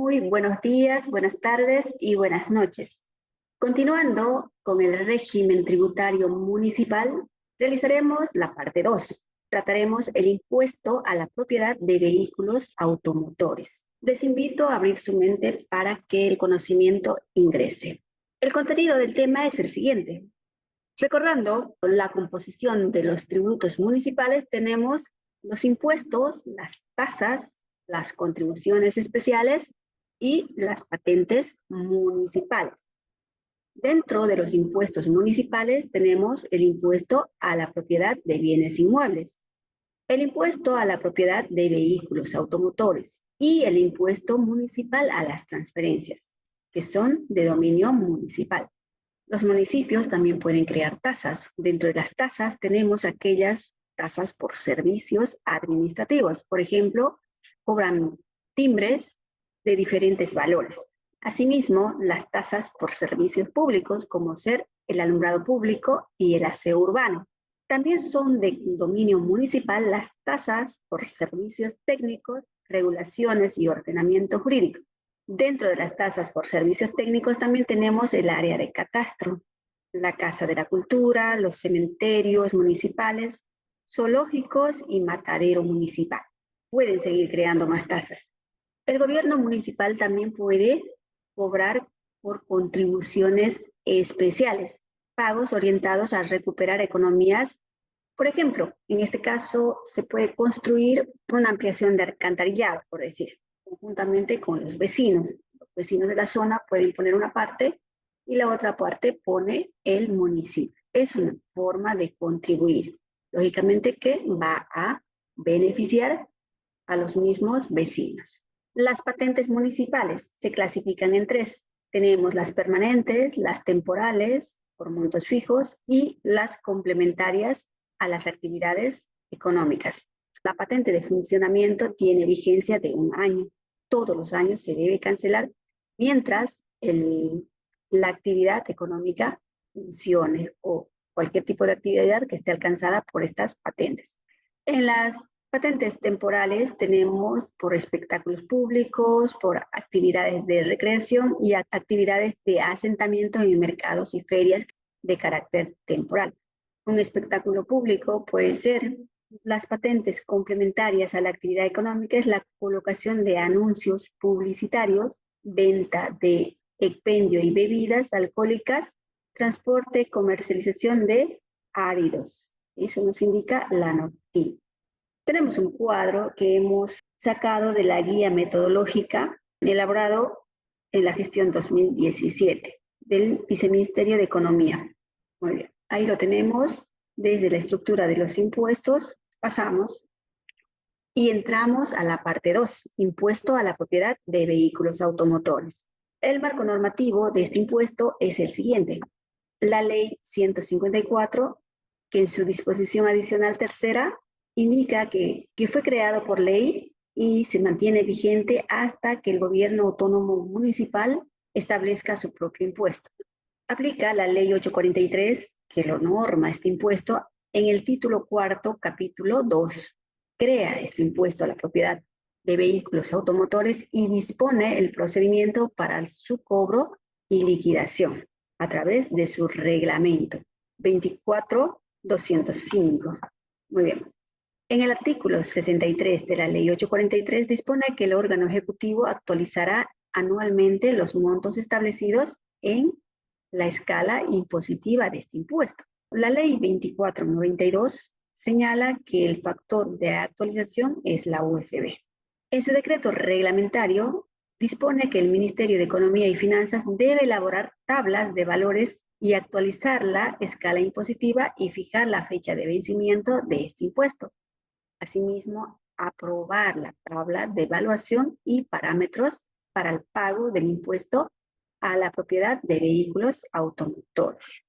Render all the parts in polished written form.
Muy buenos días, buenas tardes y buenas noches. Continuando con el régimen tributario municipal, realizaremos la parte 2. Trataremos el impuesto a la propiedad de vehículos automotores. Les invito a abrir su mente para que el conocimiento ingrese. El contenido del tema es el siguiente. Recordando la composición de los tributos municipales, tenemos los impuestos, las tasas, las contribuciones especiales y las patentes municipales. Dentro de los impuestos municipales tenemos el impuesto a la propiedad de bienes inmuebles, el impuesto a la propiedad de vehículos automotores y el impuesto municipal a las transferencias, que son de dominio municipal. Los municipios también pueden crear tasas. Dentro de las tasas tenemos aquellas tasas por servicios administrativos. Por ejemplo, cobran timbres de diferentes valores. Asimismo, las tasas por servicios públicos, como ser el alumbrado público y el aseo urbano. También son de dominio municipal las tasas por servicios técnicos, regulaciones y ordenamiento jurídico. Dentro de las tasas por servicios técnicos también tenemos el área de catastro, la Casa de la Cultura, los cementerios municipales, zoológicos y matadero municipal. Pueden seguir creando más tasas. El gobierno municipal también puede cobrar por contribuciones especiales, pagos orientados a recuperar economías. Por ejemplo, en este caso se puede construir una ampliación de alcantarillado, por decir, conjuntamente con los vecinos. Los vecinos de la zona pueden poner una parte y la otra parte pone el municipio. Es una forma de contribuir. Lógicamente que va a beneficiar a los mismos vecinos. Las patentes municipales se clasifican en tres. Tenemos las permanentes, las temporales, por montos fijos, y las complementarias a las actividades económicas. La patente de funcionamiento tiene vigencia de 1 año. Todos los años se debe cancelar mientras la actividad económica funcione o cualquier tipo de actividad que esté alcanzada por estas patentes. En las patentes temporales tenemos por espectáculos públicos, por actividades de recreación y actividades de asentamiento en mercados y ferias de carácter temporal. Un espectáculo público puede ser las patentes complementarias a la actividad económica, es la colocación de anuncios publicitarios, venta de expendio y bebidas alcohólicas, transporte, comercialización de áridos. Eso nos indica la NOTI. Tenemos un cuadro que hemos sacado de la guía metodológica elaborado en la gestión 2017 del Viceministerio de Economía. Muy bien, ahí lo tenemos desde la estructura de los impuestos, pasamos y entramos a la parte 2, impuesto a la propiedad de vehículos automotores. El marco normativo de este impuesto es el siguiente. La ley 154, que en su disposición adicional tercera indica que fue creado por ley y se mantiene vigente hasta que el gobierno autónomo municipal establezca su propio impuesto. Aplica la ley 843, que lo norma este impuesto, en el título cuarto, capítulo 2. Crea este impuesto a la propiedad de vehículos automotores y dispone el procedimiento para su cobro y liquidación a través de su reglamento 24.205. Muy bien. En el artículo 63 de la ley 843 dispone que el órgano ejecutivo actualizará anualmente los montos establecidos en la escala impositiva de este impuesto. La ley 2492 señala que el factor de actualización es la UFB. En su decreto reglamentario dispone que el Ministerio de Economía y Finanzas debe elaborar tablas de valores y actualizar la escala impositiva y fijar la fecha de vencimiento de este impuesto. Asimismo, aprobar la tabla de evaluación y parámetros para el pago del impuesto a la propiedad de vehículos automotores.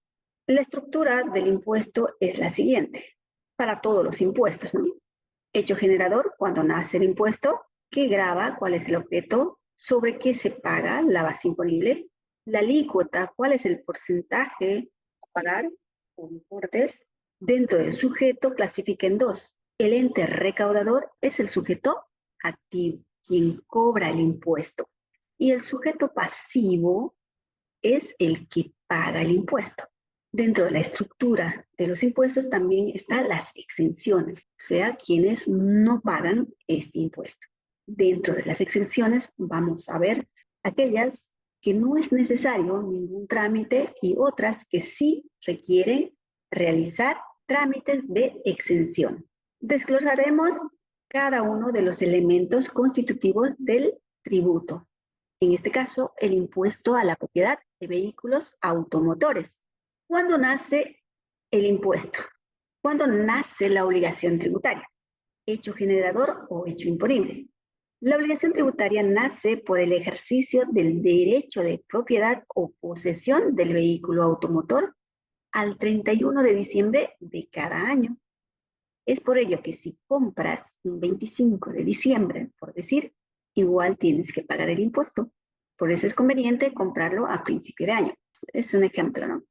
La estructura del impuesto es la siguiente, para todos los impuestos, ¿no? Hecho generador, cuando nace el impuesto, qué grava, cuál es el objeto, sobre qué se paga, la base imponible, la alícuota, cuál es el porcentaje a pagar por importes. Dentro del sujeto clasifica en dos. El ente recaudador es el sujeto activo, quien cobra el impuesto. Y el sujeto pasivo es el que paga el impuesto. Dentro de la estructura de los impuestos también están las exenciones, o sea, quienes no pagan este impuesto. Dentro de las exenciones vamos a ver aquellas que no es necesario ningún trámite y otras que sí requieren realizar trámites de exención. Desglosaremos cada uno de los elementos constitutivos del tributo. En este caso, el impuesto a la propiedad de vehículos automotores. ¿Cuándo nace el impuesto? ¿Cuándo nace la obligación tributaria? ¿Hecho generador o hecho imponible? La obligación tributaria nace por el ejercicio del derecho de propiedad o posesión del vehículo automotor al 31 de diciembre de cada año. Es por ello que si compras un 25 de diciembre, por decir, igual tienes que pagar el impuesto. Por eso es conveniente comprarlo a principio de año. Es un ejemplo, ¿no?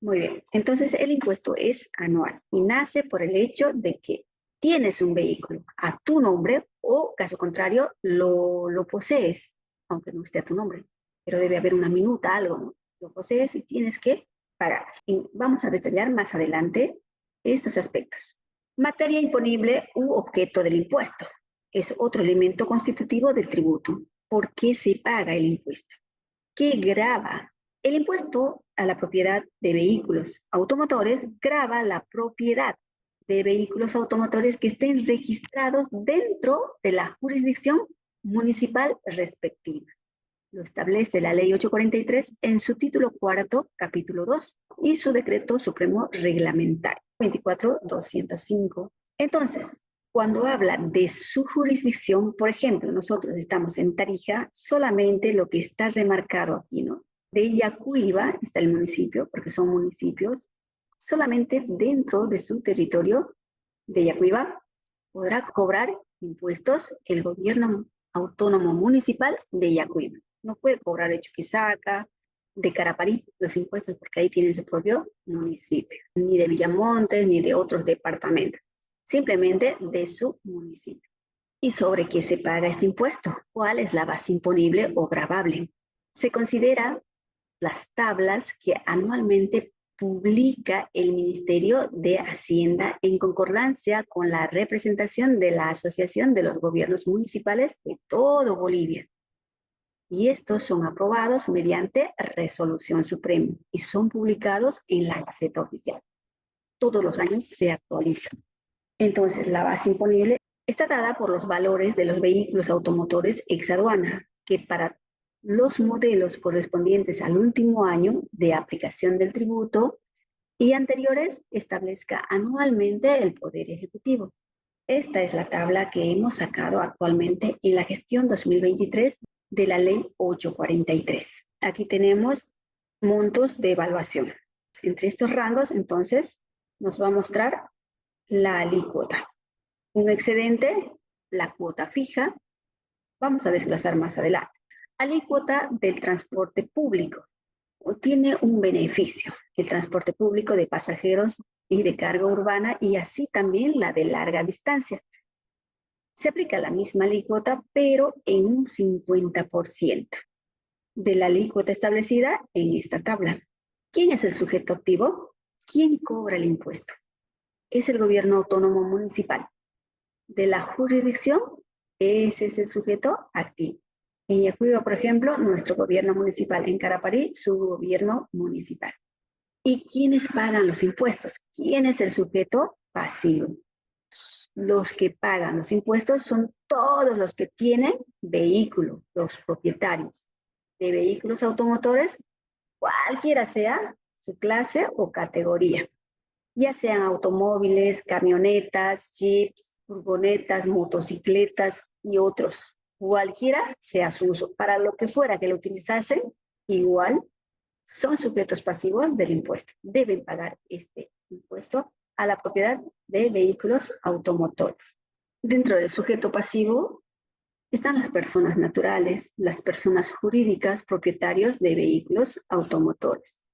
Muy bien. Entonces, el impuesto es anual y nace por el hecho de que tienes un vehículo a tu nombre o, caso contrario, lo posees, aunque no esté a tu nombre. Pero debe haber una minuta, algo, ¿no? Lo posees y tienes que pagar. Y vamos a detallar más adelante estos aspectos. Materia imponible u objeto del impuesto. Es otro elemento constitutivo del tributo. ¿Por qué se paga el impuesto? ¿Qué grava? El impuesto a la propiedad de vehículos automotores grava la propiedad de vehículos automotores que estén registrados dentro de la jurisdicción municipal respectiva. Lo establece la Ley 843 en su título cuarto, capítulo 2, y su decreto supremo reglamentario 24.205. Entonces, cuando habla de su jurisdicción, por ejemplo, nosotros estamos en Tarija, solamente lo que está remarcado aquí, ¿no? De Yacuiba está el municipio, porque son municipios, solamente dentro de su territorio de Yacuiba podrá cobrar impuestos el gobierno autónomo municipal de Yacuiba. No puede cobrar de Chuquisaca, de Caraparí, los impuestos, porque ahí tienen su propio municipio, ni de Villamontes, ni de otros departamentos, simplemente de su municipio. ¿Y sobre qué se paga este impuesto? ¿Cuál es la base imponible o gravable? Se considera las tablas que anualmente publica el Ministerio de Hacienda en concordancia con la representación de la Asociación de los Gobiernos Municipales de todo Bolivia. Y estos son aprobados mediante resolución suprema y son publicados en la Gaceta Oficial. Todos los años se actualizan. Entonces, la base imponible está dada por los valores de los vehículos automotores ex aduana, que para los modelos correspondientes al último año de aplicación del tributo y anteriores establezca anualmente el Poder Ejecutivo. Esta es la tabla que hemos sacado actualmente en la gestión 2023 de la Ley 843. Aquí tenemos montos de evaluación. Entre estos rangos, entonces, nos va a mostrar la alícuota. Un excedente, la cuota fija. Vamos a desglosar más adelante. Alícuota del transporte público. Tiene un beneficio, el transporte público de pasajeros y de carga urbana y así también la de larga distancia. Se aplica la misma alícuota, pero en un 50% de la alícuota establecida en esta tabla. ¿Quién es el sujeto activo? ¿Quién cobra el impuesto? Es el gobierno autónomo municipal. De la jurisdicción, ese es el sujeto activo. En Yacuiba, por ejemplo, nuestro gobierno municipal. En Caraparí, su gobierno municipal. ¿Y quiénes pagan los impuestos? ¿Quién es el sujeto pasivo? Los que pagan los impuestos son todos los que tienen vehículo, los propietarios de vehículos automotores, cualquiera sea su clase o categoría, ya sean automóviles, camionetas, jeeps, furgonetas, motocicletas y otros. Cualquiera sea su uso. Para lo que fuera que lo utilizasen, igual son sujetos pasivos del impuesto. Deben pagar este impuesto a la propiedad de vehículos automotores. Dentro del sujeto pasivo están las personas naturales, las personas jurídicas propietarios de vehículos automotores.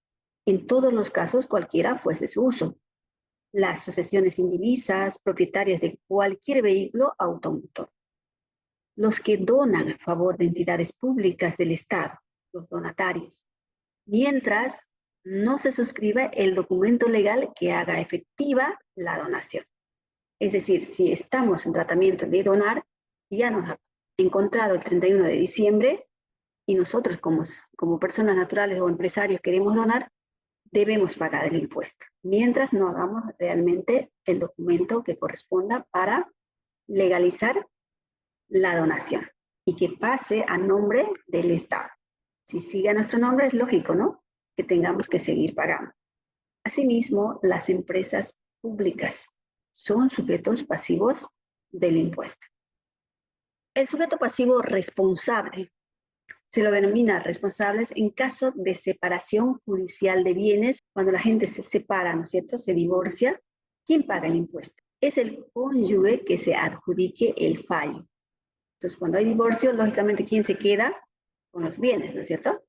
En todos los casos, cualquiera fuese su uso. Las sucesiones indivisas, propietarias de cualquier vehículo automotor. los que donan a favor de entidades públicas del Estado, los donatarios, mientras no se suscriba el documento legal que haga efectiva la donación. Es decir, si estamos en tratamiento de donar, ya nos ha encontrado el 31 de diciembre y nosotros como personas naturales o empresarios queremos donar, debemos pagar el impuesto, mientras no hagamos realmente el documento que corresponda para legalizar la donación y que pase a nombre del Estado. Si sigue a nuestro nombre, es lógico, ¿no?, que tengamos que seguir pagando. Asimismo, las empresas públicas son sujetos pasivos del impuesto. El sujeto pasivo responsable se lo denomina responsables en caso de separación judicial de bienes. Cuando la gente se separa, ¿no es cierto?, se divorcia, ¿quién paga el impuesto? Es el cónyuge que se adjudique el fallo. Entonces, cuando hay divorcio, lógicamente, ¿quién se queda con los bienes, no es cierto?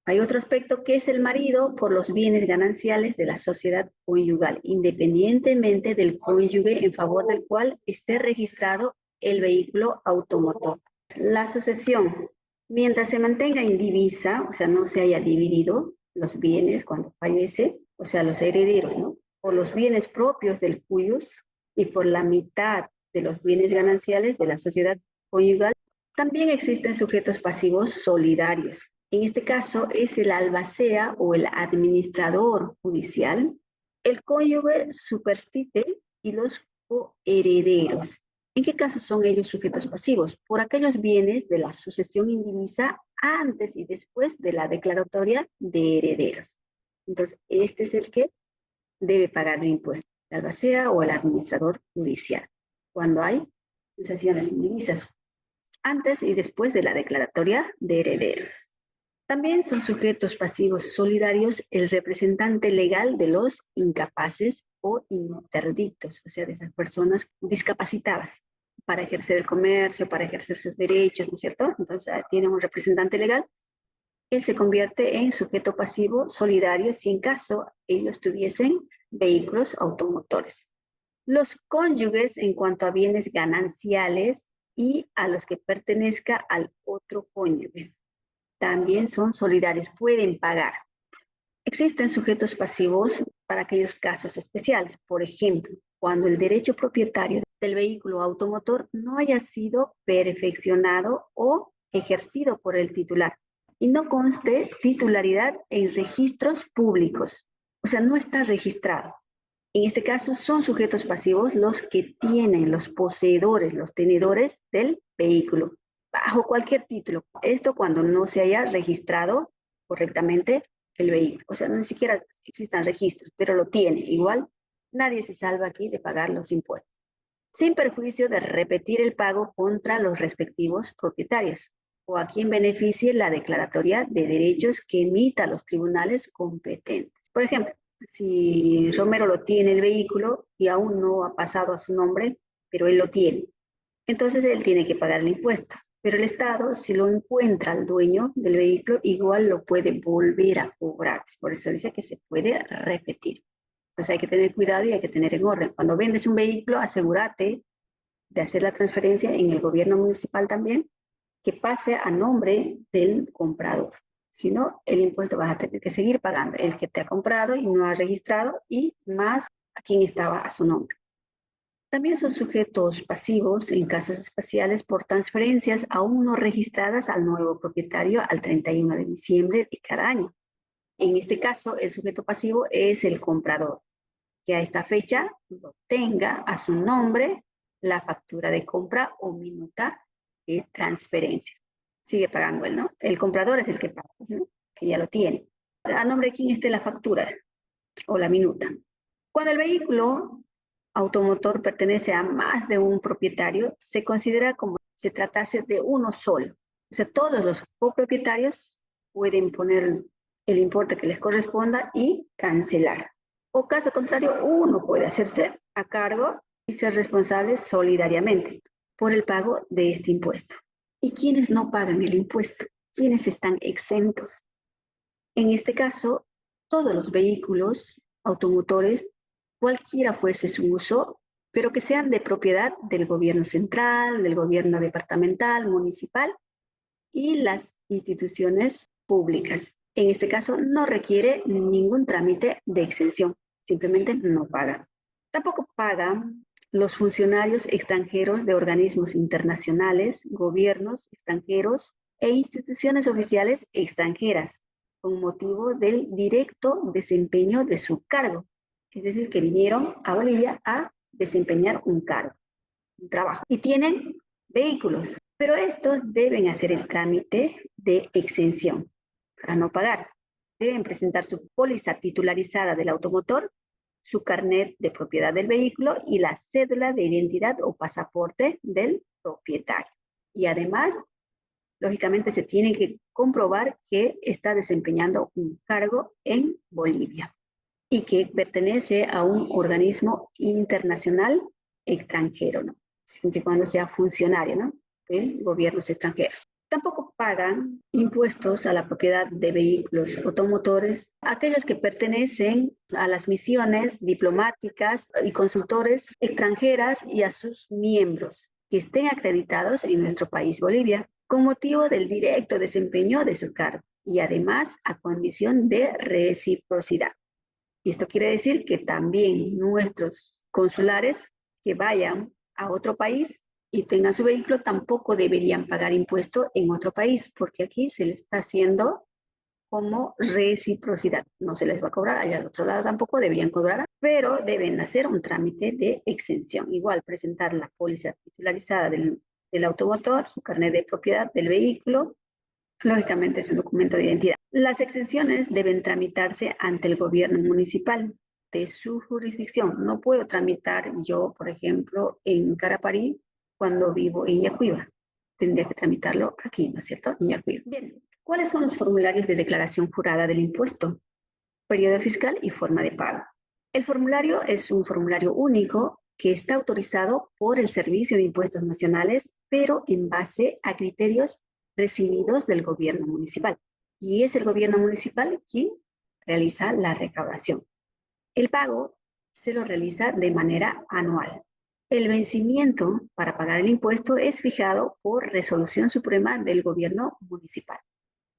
Hay otro aspecto que es el marido por los bienes gananciales de la sociedad conyugal, independientemente del cónyuge en favor del cual esté registrado el vehículo automotor. La sucesión, mientras se mantenga indivisa, o sea, no se haya dividido los bienes cuando fallece, o sea, los herederos, ¿no?, por los bienes propios del cuyos y por la mitad de los bienes gananciales de la sociedad conyugal, también existen sujetos pasivos solidarios. En este caso es el albacea o el administrador judicial, el cónyuge superstite y los coherederos. ¿En qué casos son ellos sujetos pasivos? Por aquellos bienes de la sucesión indivisa antes y después de la declaratoria de herederos. Entonces, este es el que debe pagar el impuesto, el albacea o el administrador judicial, cuando hay sucesiones indivisas antes y después de la declaratoria de herederos. También son sujetos pasivos solidarios el representante legal de los incapaces o interdictos, o sea, de esas personas discapacitadas para ejercer el comercio, para ejercer sus derechos, ¿no es cierto? Entonces, tiene un representante legal, él se convierte en sujeto pasivo solidario si en caso ellos tuviesen vehículos automotores. Los cónyuges en cuanto a bienes gananciales y a los que pertenezca al otro cónyuge también son solidarios, pueden pagar. Existen sujetos pasivos para aquellos casos especiales. Por ejemplo, cuando el derecho propietario del vehículo automotor no haya sido perfeccionado o ejercido por el titular y no conste titularidad en registros públicos. O sea, no está registrado. En este caso son sujetos pasivos los que tienen, los poseedores, los tenedores del vehículo, bajo cualquier título. Esto cuando no se haya registrado correctamente el vehículo. O sea, no ni siquiera existan registros, pero lo tiene. Igual, nadie se salva aquí de pagar los impuestos, sin perjuicio de repetir el pago contra los respectivos propietarios o a quien beneficie la declaratoria de derechos que emita los tribunales competentes. Por ejemplo, si Romero lo tiene el vehículo y aún no ha pasado a su nombre, pero él lo tiene, entonces él tiene que pagar el impuesto. Pero el Estado, si lo encuentra al dueño del vehículo, igual lo puede volver a cobrar. Por eso dice que se puede repetir. Entonces hay que tener cuidado y hay que tener en orden. Cuando vendes un vehículo, asegúrate de hacer la transferencia en el gobierno municipal también, que pase a nombre del comprador. Si no, el impuesto vas a tener que seguir pagando, el que te ha comprado y no ha registrado, y más a quien estaba a su nombre. También son sujetos pasivos en casos especiales por transferencias aún no registradas al nuevo propietario al 31 de diciembre de cada año. En este caso, el sujeto pasivo es el comprador, que a esta fecha tenga a su nombre la factura de compra o minuta de transferencia. Sigue pagando él, ¿no? El comprador es el que paga, ¿no?, que ya lo tiene. ¿A nombre de quién esté la factura o la minuta? Cuando el vehículo automotor pertenece a más de un propietario, se considera como si se tratase de uno solo. O sea, todos los copropietarios pueden poner el importe que les corresponda y cancelar. O caso contrario, uno puede hacerse a cargo y ser responsable solidariamente por el pago de este impuesto. ¿Y quiénes no pagan el impuesto? ¿Quiénes están exentos? En este caso, todos los vehículos automotores, cualquiera fuese su uso, pero que sean de propiedad del gobierno central, del gobierno departamental, municipal y las instituciones públicas. En este caso no requiere ningún trámite de exención, simplemente no paga. Tampoco pagan los funcionarios extranjeros de organismos internacionales, gobiernos extranjeros e instituciones oficiales extranjeras, con motivo del directo desempeño de su cargo. Es decir, que vinieron a Bolivia a desempeñar un cargo, un trabajo, y tienen vehículos, pero estos deben hacer el trámite de exención para no pagar. Deben presentar su póliza titularizada del automotor, su carnet de propiedad del vehículo y la cédula de identidad o pasaporte del propietario. Y además, lógicamente, se tiene que comprobar que está desempeñando un cargo en Bolivia y que pertenece a un organismo internacional extranjero, ¿no? Siempre y cuando sea funcionario, ¿no? De gobiernos extranjeros. Tampoco pagan impuestos a la propiedad de vehículos automotores aquellos que pertenecen a las misiones diplomáticas y consultores extranjeras y a sus miembros que estén acreditados en nuestro país, Bolivia, con motivo del directo desempeño de su cargo y además a condición de reciprocidad. Y esto quiere decir que también nuestros consulares que vayan a otro país y tengan su vehículo tampoco deberían pagar impuesto en otro país, porque aquí se les está haciendo como reciprocidad. No se les va a cobrar, allá al otro lado tampoco deberían cobrar, pero deben hacer un trámite de exención. Igual presentar la póliza titularizada del automotor, su carnet de propiedad del vehículo, lógicamente es un documento de identidad. Las exenciones deben tramitarse ante el gobierno municipal de su jurisdicción. No puedo tramitar yo, por ejemplo, en Caraparí cuando vivo en Yacuiba. Tendría que tramitarlo aquí, ¿no es cierto? En Yacuiba. Bien, ¿cuáles son los formularios de declaración jurada del impuesto? Periodo fiscal y forma de pago. El formulario es un formulario único que está autorizado por el Servicio de Impuestos Nacionales, pero en base a criterios recibidos del gobierno municipal. Y es el gobierno municipal quien realiza la recaudación. El pago se lo realiza de manera anual. El vencimiento para pagar el impuesto es fijado por resolución suprema del gobierno municipal.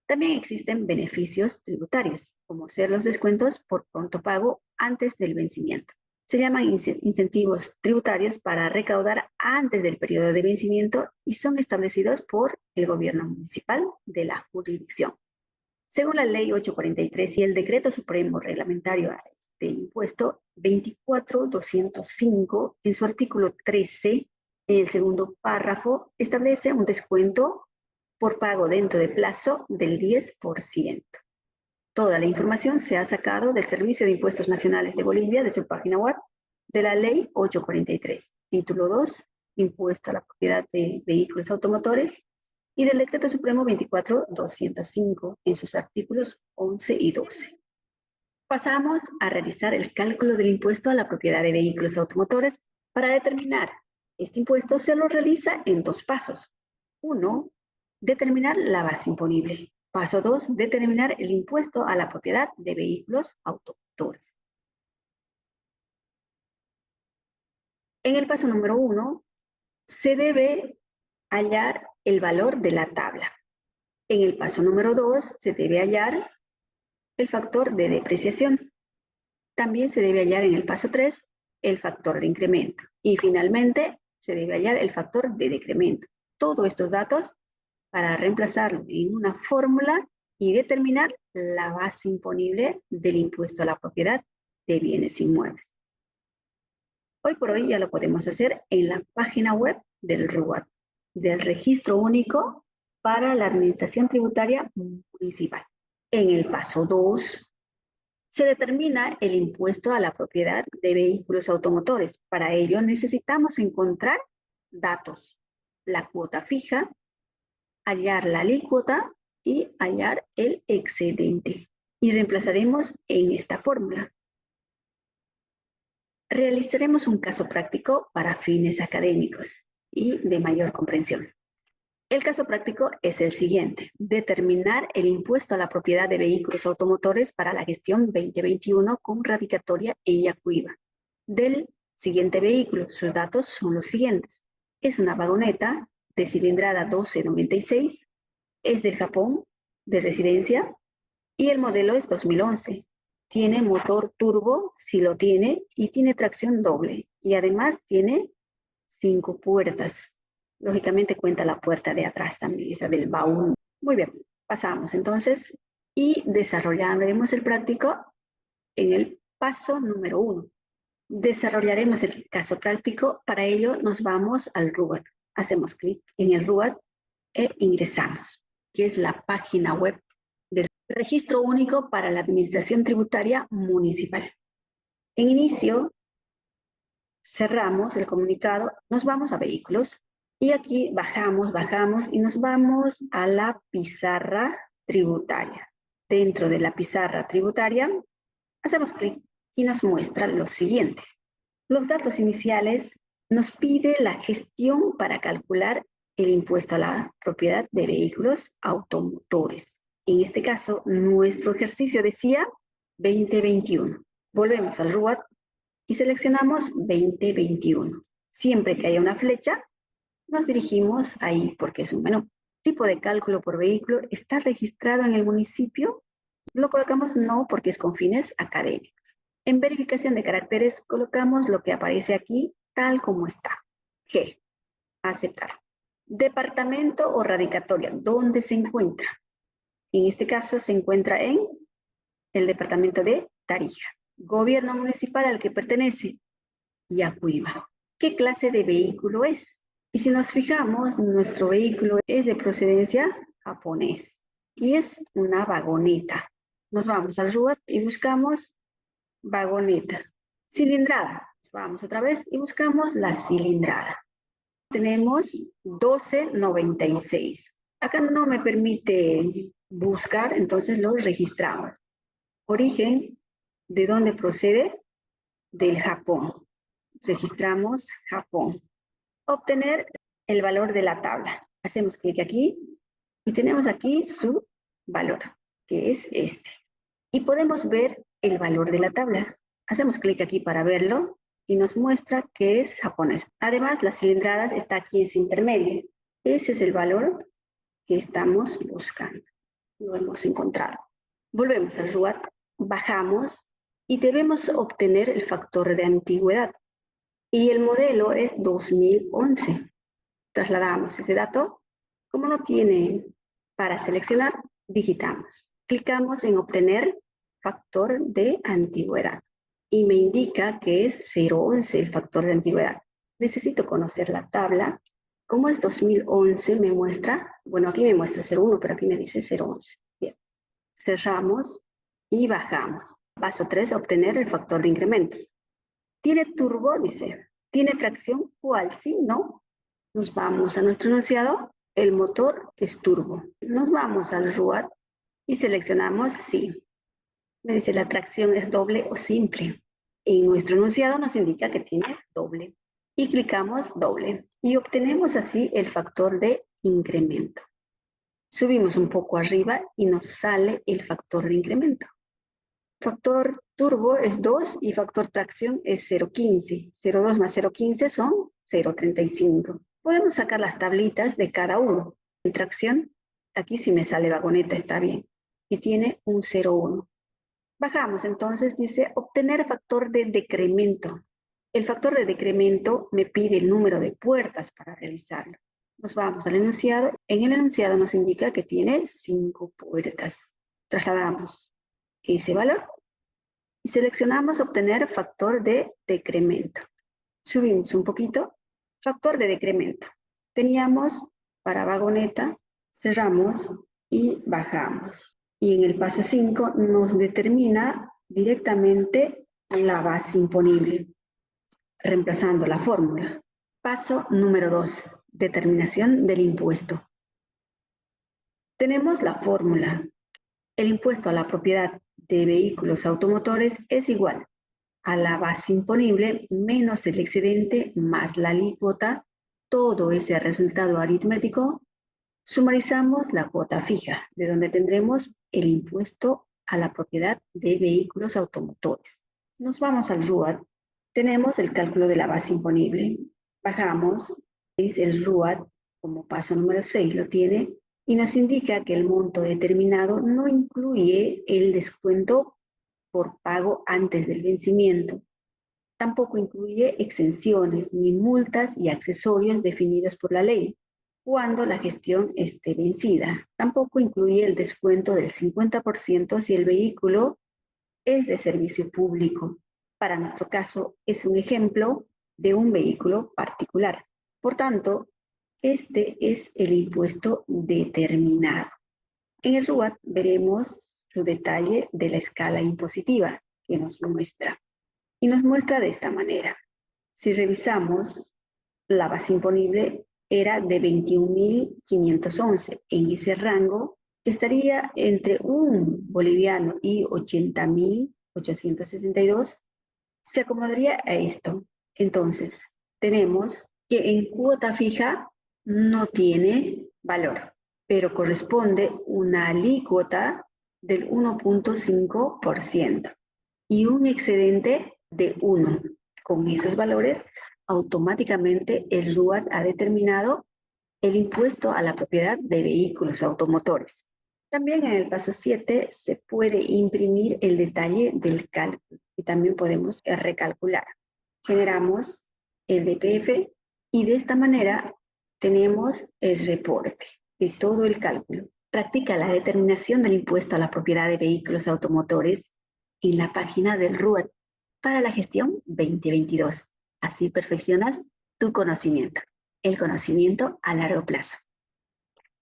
También existen beneficios tributarios, como ser los descuentos por pronto pago antes del vencimiento. Se llaman incentivos tributarios para recaudar antes del periodo de vencimiento y son establecidos por el gobierno municipal de la jurisdicción. Según la ley 843 y el decreto supremo reglamentario a este impuesto 24205, en su artículo 13, en el segundo párrafo, establece un descuento por pago dentro de plazo del 10%. Toda la información se ha sacado del Servicio de Impuestos Nacionales de Bolivia, de su página web, de la Ley 843, Título 2, Impuesto a la Propiedad de Vehículos Automotores, y del Decreto Supremo 24205, en sus artículos 11 y 12. Pasamos a realizar el cálculo del impuesto a la propiedad de vehículos automotores. Para determinar este impuesto se lo realiza en dos pasos. 1. Determinar la base imponible. Paso 2. Determinar el impuesto a la propiedad de vehículos automotores. En el paso número 1, se debe hallar el valor de la tabla. En el paso número 2, se debe hallar el factor de depreciación. También se debe hallar en el paso 3 el factor de incremento. Y finalmente, se debe hallar el factor de decremento. Todos estos datos para reemplazarlo en una fórmula y determinar la base imponible del impuesto a la propiedad de bienes inmuebles. Hoy por hoy ya lo podemos hacer en la página web del RUAT, del Registro Único para la Administración Tributaria Municipal. En el paso 2, se determina el impuesto a la propiedad de vehículos automotores. Para ello necesitamos encontrar datos, la cuota fija, hallar la alícuota y hallar el excedente. Y reemplazaremos en esta fórmula. Realizaremos un caso práctico para fines académicos y de mayor comprensión. El caso práctico es el siguiente: determinar el impuesto a la propiedad de vehículos automotores para la gestión 2021 con radicatoria en Yacuiba, del Siguiente vehículo, sus datos son los siguientes. Es una vagoneta de cilindrada 1296, es del Japón, de residencia, y el modelo es 2011. Tiene motor turbo, si lo tiene, y tiene tracción doble. Y además tiene 5 puertas. Lógicamente cuenta la puerta de atrás también, esa del baúl. Muy bien, pasamos entonces y desarrollaremos el práctico en el paso número 1. Desarrollaremos el caso práctico. Para ello nos vamos al RUAT. Hacemos clic en el RUAT e ingresamos, que es la página web del Registro Único para la Administración Tributaria Municipal. En inicio, cerramos el comunicado, nos vamos a vehículos y aquí bajamos y nos vamos a la pizarra tributaria. Dentro de la pizarra tributaria, hacemos clic y nos muestra lo siguiente. Los datos iniciales nos pide la gestión para calcular el impuesto a la propiedad de vehículos automotores. En este caso, nuestro ejercicio decía 2021. Volvemos al RUAT y seleccionamos 2021. Siempre que haya una flecha, nos dirigimos ahí porque es un menú. Tipo de cálculo por vehículo, ¿está registrado en el municipio? Lo colocamos no porque es con fines académicos. En verificación de caracteres colocamos lo que aparece aquí tal como está. G. Aceptar. Departamento o radicatoria, ¿dónde se encuentra? En este caso se encuentra en el departamento de Tarija. Gobierno municipal al que pertenece, Yacuiba. ¿Qué clase de vehículo es? Y si nos fijamos, nuestro vehículo es de procedencia japonés y es una vagoneta. Nos vamos al RUAT y buscamos vagoneta. Cilindrada. Vamos otra vez y buscamos la cilindrada. Tenemos 1296. Acá no me permite buscar, entonces lo registramos. Origen, ¿de dónde procede? Del Japón. Registramos Japón. Obtener el valor de la tabla. Hacemos clic aquí y tenemos aquí su valor, que es este. Y podemos ver el valor de la tabla. Hacemos clic aquí para verlo y nos muestra que es japonés. Además, las cilindradas está aquí en su intermedio. Ese es el valor que estamos buscando. Lo hemos encontrado. Volvemos al RUAT, bajamos y debemos obtener el factor de antigüedad. Y el modelo es 2011. Trasladamos ese dato. Como no tiene para seleccionar, digitamos. Clicamos en obtener factor de antigüedad y me indica que es 011 el factor de antigüedad. Necesito conocer la tabla. Como es 2011 me muestra, bueno, aquí me muestra 01, pero aquí me dice 011. Bien, cerramos y bajamos. Paso 3, obtener el factor de incremento. ¿Tiene turbo? Dice. ¿Tiene tracción? ¿Cuál? Sí, no. Nos vamos a nuestro enunciado. El motor es turbo. Nos vamos al RUAT y seleccionamos sí. Me dice la tracción es doble o simple. En nuestro enunciado nos indica que tiene doble. Y clicamos doble. Y obtenemos así el factor de incremento. Subimos un poco arriba y nos sale el factor de incremento. Factor turbo es 2 y factor tracción es 0,15. 0,2 más 0,15 son 0,35. Podemos sacar las tablitas de cada uno. En tracción, aquí si me sale vagoneta está bien. Y tiene un 0,1. Bajamos entonces, dice obtener factor de decremento. El factor de decremento me pide el número de puertas para realizarlo. Nos vamos al enunciado. En el enunciado nos indica que tiene 5 puertas. Trasladamos ese valor y seleccionamos obtener factor de decremento. Subimos un poquito. Factor de decremento. Teníamos para vagoneta, cerramos y bajamos. Y en el paso 5 nos determina directamente la base imponible, reemplazando la fórmula. Paso número 2, determinación del impuesto. Tenemos la fórmula. El impuesto a la propiedad de vehículos automotores es igual a la base imponible menos el excedente más la alícuota. Todo ese resultado aritmético, sumarizamos la cuota fija, de donde tendremos el impuesto a la propiedad de vehículos automotores. Nos vamos al RUAT Tenemos el cálculo de la base imponible. Bajamos, es el RUAT, como paso número 6 lo tiene, y nos indica que el monto determinado no incluye el descuento por pago antes del vencimiento. Tampoco incluye exenciones ni multas y accesorios definidos por la ley cuando la gestión esté vencida. Tampoco incluye el descuento del 50% si el vehículo es de servicio público. Para nuestro caso, es un ejemplo de un vehículo particular. Por tanto, este es el impuesto determinado. En el RUAT veremos su detalle de la escala impositiva que nos muestra. Y nos muestra de esta manera. Si revisamos, la base imponible era de 21.511. En ese rango estaría entre un boliviano y 80.862. Se acomodaría a esto. Entonces, tenemos que en cuota fija no tiene valor, pero corresponde una alícuota del 1.5% y un excedente de 1. Con esos valores, automáticamente el RUAT ha determinado el impuesto a la propiedad de vehículos automotores. También en el paso 7 se puede imprimir el detalle del cálculo y también podemos recalcular. Generamos el DPF y de esta manera tenemos el reporte de todo el cálculo. Practica la determinación del impuesto a la propiedad de vehículos automotores en la página del RUAT para la gestión 2022. Así perfeccionas tu conocimiento, el conocimiento a largo plazo.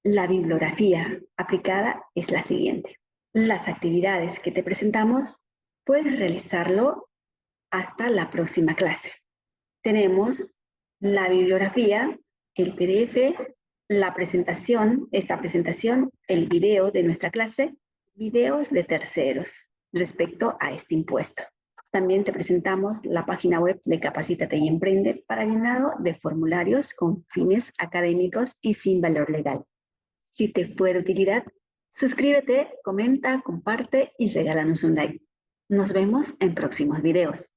La bibliografía aplicada es la siguiente. Las actividades que te presentamos puedes realizarlo hasta la próxima clase. Tenemos la bibliografía, el PDF, la presentación, esta presentación, el video de nuestra clase, videos de terceros respecto a este impuesto. También te presentamos la página web de Capacítate y Emprende para llenado de formularios con fines académicos y sin valor legal. Si te fue de utilidad, suscríbete, comenta, comparte y regálanos un like. Nos vemos en próximos videos.